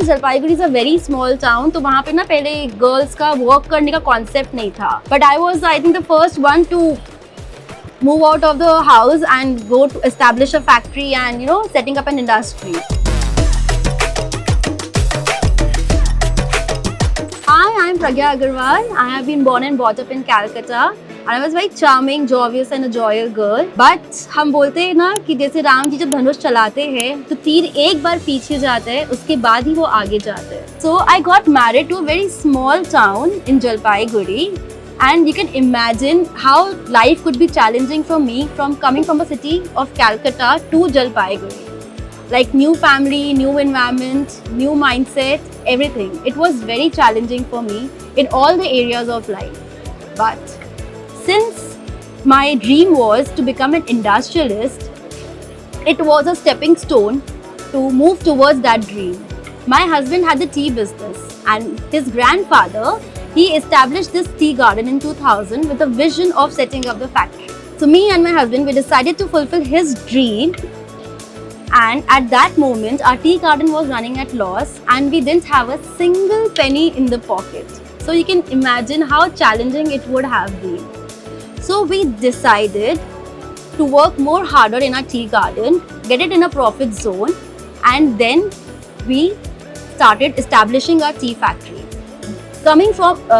since Jalpaiguri is a very small town, तो वहाँ पे ना पहले गर्ल्स का वर्क करने का कॉन्सेप्ट नहीं था. But I was, I think, the first one to move out of the house and go to establish a factory and, you know, setting up an industry. Hi, I'm Pragya Agarwal. I have been born and brought up in Calcutta. And I was very charming, jovious and a joyous girl. But हम बोलते हैं ना कि जैसे राम जी जब धनुष चलाते हैं तो तीर एक बार पीछे जाता है, उसके बाद ही वो आगे जाते हैं. So I got married to a very small town in Jalpaiguri. And you can imagine how life could be challenging for me from coming from a city of Calcutta to Jalpaiguri. Like new family, new environment, new mindset, everything. It was very challenging for me in all the areas of life. But since my dream was to become an industrialist, it was a stepping stone to move towards that dream. My husband had the tea business and his grandfather, he established this tea garden in 2000 with a vision of setting up the factory. So me and my husband, we decided to fulfill his dream. And at that moment, our tea garden was running at loss and we didn't have a single penny in the pocket. So you can imagine how challenging it would have been. So we decided to work more harder in our tea garden, get it in a profit zone, and then we started establishing our tea factory.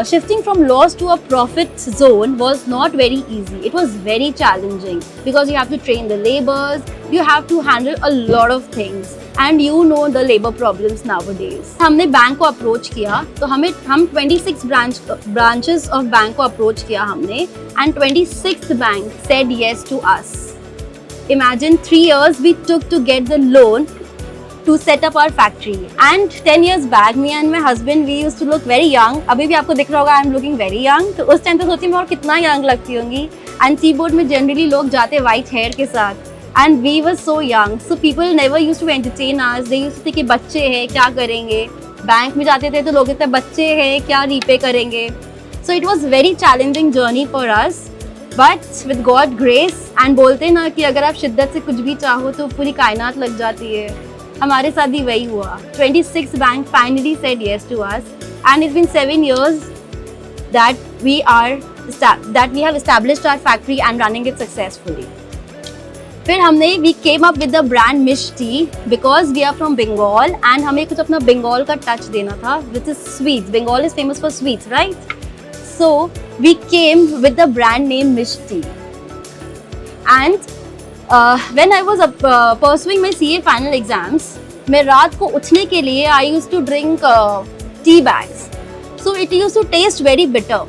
Shifting from loss to a profit zone was not very easy. It was very challenging because you have to train the laborers, you have to handle a lot of things, and you know the labor problems nowadays. हमने bank को approach किया तो हम 26 branches of bank को approach किया हमने, and 26th bank said yes to us. Imagine 3 years we took to get the loan to set up our factory. And 10 years back, me and my husband, we used to look very young. अभी भी आपको दिख रहा होगा, I'm looking very young. तो उस time तो सोचती मैं और कितना young लगती होंगी. And टी बोर्ड में generally लोग जाते white hair के साथ. And we were so young. So people never used to entertain us. They used to think कि बच्चे हैं, क्या करेंगे? बैंक में जाते थे तो लोग कहते बच्चे हैं, क्या रीपे करेंगे? So it was very challenging journey for us. But with God grace, and बोलते ना कि अगर आप शिद्दत से कुछ भी चाहो तो पूरी कायनात लग जाती है. हमारे साथ भी वही हुआ. 26 bank finally said yes to us, and it's been 7 years that we have established our factory and running it successfully. फिर हमने we came up with the brand Mish Tea because we are from Bengal and हमें कुछ अपना बंगाल का touch देना था, which is sweets. Bengal is famous for sweets, right? So we came with the brand name Mish Tea. And when I was pursuing my CA final exams, मैं रात को उठने के लिए I used to drink tea bags. So it used to taste very bitter.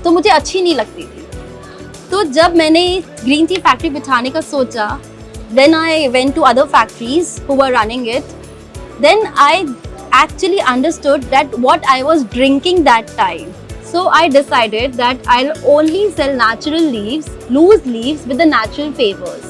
तो मुझे अच्छी नहीं लगती थी. तो जब मैंने ग्रीन टी फैक्ट्री बिठाने का सोचा, then I went to other factories who were running it. Then I actually understood that what I was drinking that time. So I decided that I'll only sell natural leaves, loose leaves with the natural flavors.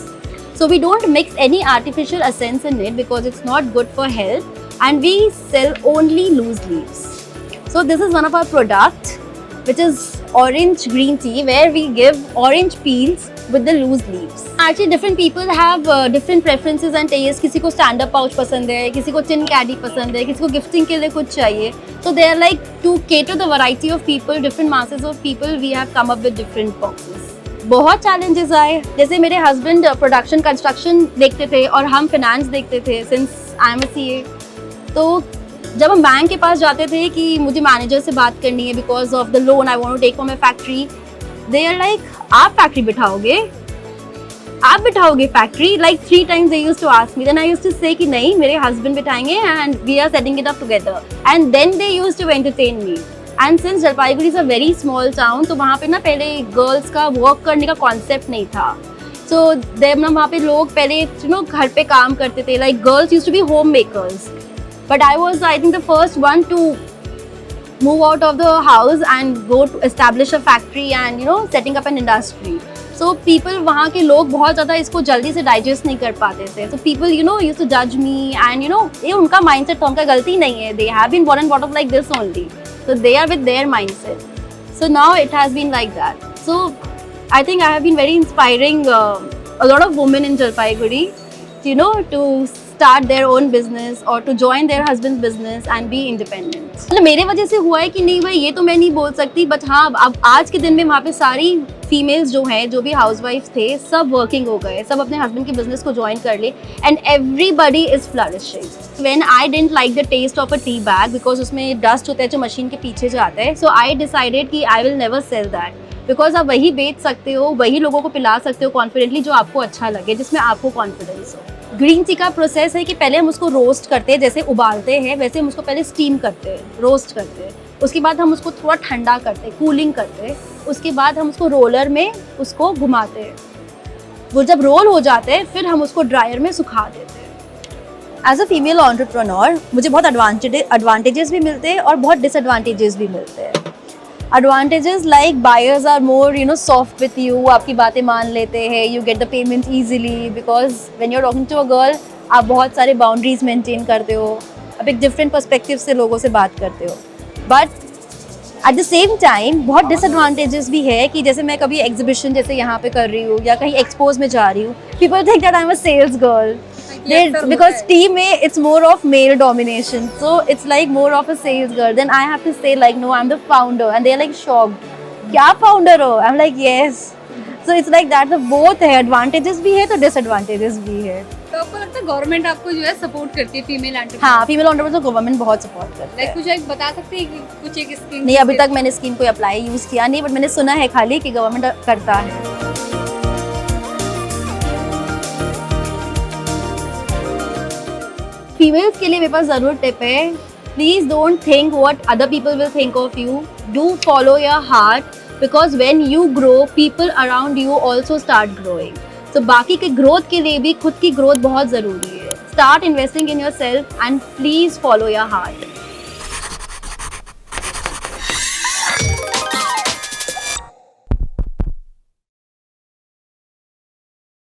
So we don't mix any artificial essence in it because it's not good for health, and we sell only loose leaves. So this is one of our products, which is orange green tea, where we give orange peels with the loose leaves. Actually different people have different preferences and tastes. किसी को stand up pouch पसंद है, किसी को tin caddy पसंद है, किसी को gifting के लिए कुछ चाहिए. So they are like to cater the variety of people, different masses of people, we have come up with different boxes. बहुत challenges आए. जैसे मेरे husband production construction देखते थे और हम finance देखते थे since I am a CA. तो जब हम बैंक के पास जाते थे कि मुझे मैनेजर से बात करनी है because of the loan I want to take for my factory, they are like, आप factory बिठाओगे factory? Like 3 times they used to ask me. Then I used to say कि नहीं, मेरे husband बिठाएंगे and we are setting it up together. And then they used to entertain me. And since Jalpaiguri is a very small town, तो वहाँ पे ना पहले girls का work करने का कॉन्सेप्ट नहीं था. So वहाँ पे लोग पहले घर पे काम करते थे. Like girls used to be homemakers. But I was, I think, the first one to move out of the house and go to establish a factory and setting up an industry. So people, वहाँ के लोग बहुत ज़्यादा इसको जल्दी से digest नहीं कर पाते थे. So people used to judge me and ये उनका mindset था, उनका गलती नहीं है. They have been born and brought up like this only. So they are with their mindset. So now it has been like that. So I think I have been very inspiring a lot of women in Jalpaiguri, to start their own business or to join their husband's business and be independent. मतलब मेरे वजह से हुआ है कि नहीं भाई ये तो मैं नहीं बोल सकती, बट हाँ अब आज के दिन में वहाँ पे सारी फीमेल्स जो हैं, जो भी हाउसवाइफ्स थे, सब वर्किंग हो गए, सब अपने हस्बैंड के बिजनेस को ज्वाइन कर ले and everybody is flourishing. When I didn't like the taste of a tea bag because उसमें डस्ट होता है जो मशीन के पीछे जाता है, सो आई डिसाइडेड कि I will never cell that, because आप वही बेच सकते हो, वही लोगों को पिला सकते हो कॉन्फिडेंटली जो आपको अच्छा लगे, जिसमें आपको कॉन्फिडेंस हो. ग्रीन टी का प्रोसेस है कि पहले हम उसको रोस्ट करते हैं, जैसे उबालते हैं वैसे हम उसको पहले स्टीम करते हैं, रोस्ट करते हैं. उसके बाद हम उसको थोड़ा ठंडा करते हैं, कूलिंग करते हैं. उसके बाद हम उसको रोलर में उसको घुमाते हैं. वो जब रोल हो जाते हैं फिर हम उसको ड्रायर में सुखा देते हैं. एज अ फीमेल एंटरप्रेन्योर मुझे बहुत एडवांटेजेस भी मिलते हैं और बहुत डिसएडवांटेजेस भी मिलते हैं. Advantages like buyers are more soft with you, आपकी बातें मान लेते हैं, you get the payment easily because when you are talking to a girl आप बहुत सारे बाउंड्रीज मेंटेन करते हो, आप एक डिफरेंट पर्सपेक्टिव से लोगों से बात करते हो. But at the same time बहुत डिसएडवांटेजेस भी है कि जैसे मैं कभी एग्जीबिशन जैसे यहाँ पे कर रही हूँ या कहीं एक्सपोज में जा रही हूँ, people think that I am a sales girl because tea mein it's more of male domination, so it's like more of a sales girl. Then I have to say like no, I'm the founder, and they're like shocked, kya founder ho? I'm like yes. So it's like that, the both है, advantages भी है तो disadvantages भी है. तो आपको लगता है गवर्नमेंट आपको जो है सपोर्ट करती है फीमेल एंटरप्रेन्योर? हाँ, फीमेल एंटरप्रेन्योर को गवर्नमेंट बहुत सपोर्ट करती है. कुछ एक बता सकते हैं कि कुछ एक स्कीम? नहीं, अभी तक मैंने स्कीम कोई अप्लाई यूज किया नहीं, बट मैंने सुना है खाली कि गवर्नमेंट करता है. फीमेल्स के लिए मेरे पास ज़रूर टिप है, please don't think what other people will think of you, do follow your heart, because when you grow people around you also start growing. तो बाकी के ग्रोथ के लिए भी खुद की ग्रोथ बहुत ज़रूरी है. Start investing in your self and please follow your heart.